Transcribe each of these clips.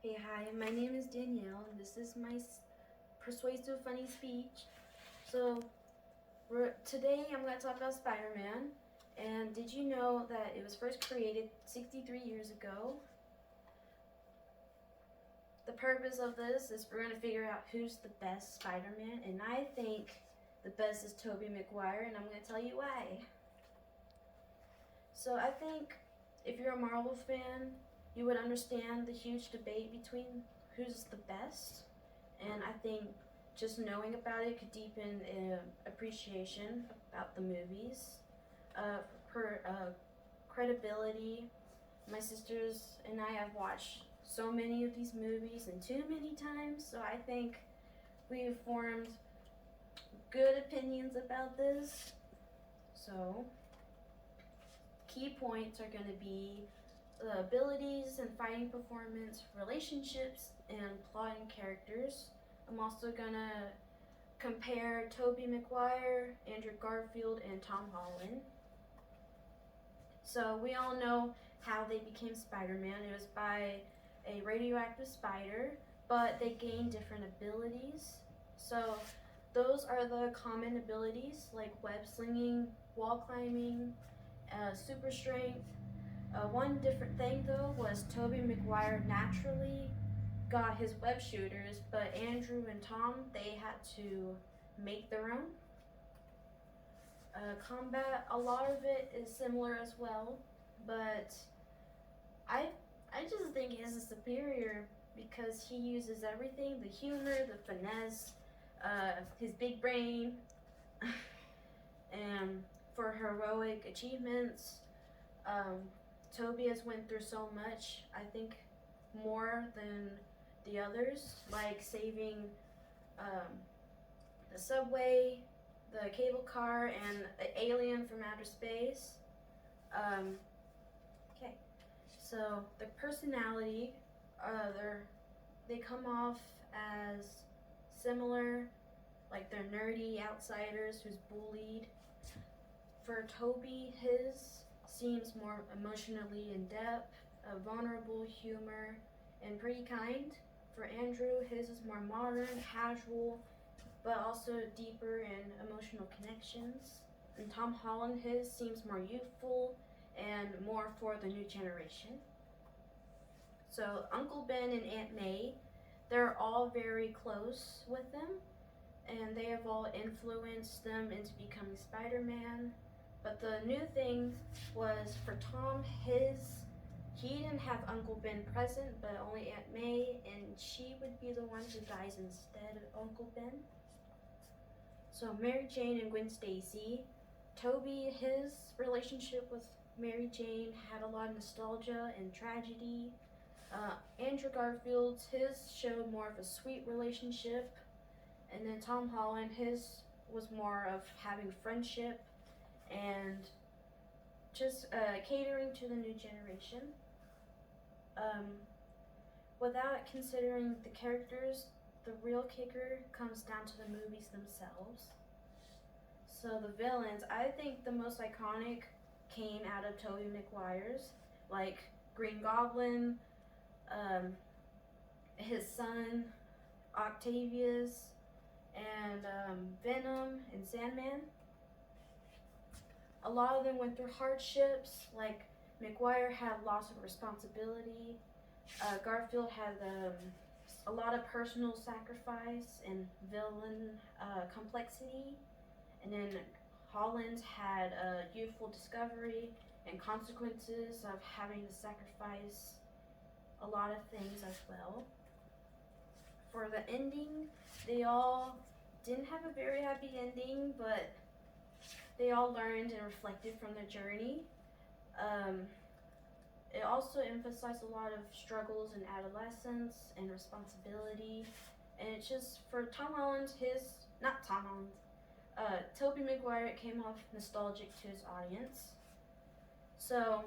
Hey, hi, my name is Danielle, and this is my persuasive funny speech. So, today I'm going to talk about Spider-Man. And did you know that it was first created 63 years ago? The purpose of this is we're going to figure out who's the best Spider-Man, and I think the best is Tobey Maguire, and I'm going to tell you why. So, I think if you're a Marvel fan, you would understand the huge debate between who's the best. And I think just knowing about it could deepen appreciation about the movies. For credibility, my sisters and I have watched so many of these movies and too many times, so I think we've formed good opinions about this. So, key points are going to be the abilities and fighting performance, relationships, and plot and characters. I'm also gonna compare Tobey Maguire, Andrew Garfield, and Tom Holland. So we all know how they became Spider-Man. It was by a radioactive spider, but they gained different abilities. So those are the common abilities like web slinging, wall climbing, super strength. One different thing though was Tobey Maguire naturally got his web shooters, but Andrew and Tom, they had to make their own. Combat, a lot of it is similar as well, but I I just think his is superior because he uses everything, the humor, the finesse, his big brain, and for heroic achievements. Um, Toby has went through so much, I think more than the others, like saving um, the subway, the cable car, and an alien from outer space. Okay, so the personality, they come off as similar, like they're nerdy outsiders who's bullied. For Toby, his seems more emotionally in depth, vulnerable, humor, and pretty kind. For Andrew, his is more modern, casual, but also deeper in emotional connections. And Tom Holland, his seems more youthful and more for the new generation. So Uncle Ben and Aunt May, they're all very close with them, and they have all influenced them into becoming Spider-Man. But the new thing was for Tom, he didn't have Uncle Ben present, but only Aunt May, and she would be the one who dies instead of Uncle Ben. So Mary Jane and Gwen Stacy, Toby, his relationship with Mary Jane had a lot of nostalgia and tragedy. Andrew Garfield's, his showed more of a sweet relationship. And then Tom Holland, his was more of having friendship and just catering to the new generation. Without considering the characters, the real kicker comes down to the movies themselves. So the villains, I think the most iconic came out of Tobey Maguire's, like Green Goblin, his son Octavius, and Venom and Sandman. A lot of them went through hardships, like Maguire had loss of responsibility. Garfield had a lot of personal sacrifice and villain complexity. And then Holland had youthful discovery and consequences of having to sacrifice a lot of things as well. For the ending, they all didn't have a very happy ending, but they all learned and reflected from their journey. It also emphasized a lot of struggles in adolescence and responsibility. And it's just for Tom Holland, not Tom Holland, Tobey Maguire, it came off nostalgic to his audience. So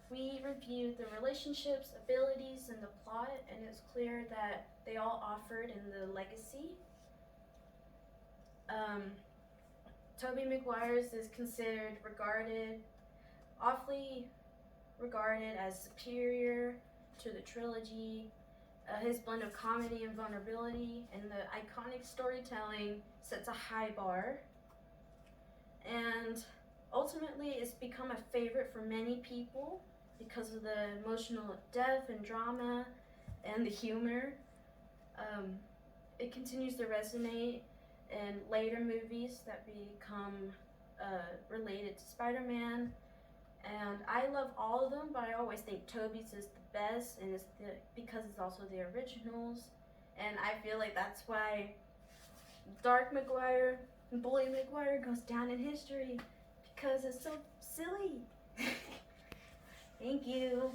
we reviewed the relationships, abilities, and the plot, and it's clear that they all offered in the legacy. Tobey Maguire's is awfully regarded as superior to the trilogy, His blend of comedy and vulnerability and the iconic storytelling sets a high bar. And ultimately, it's become a favorite for many people because of the emotional depth and drama and the humor. It continues to resonate in later movies that become related to Spider-Man. And I love all of them, but I always think Tobey's is the best, and because it's also the originals. And I feel like that's why Dark Maguire and Bully Maguire goes down in history, because it's so silly. Thank you.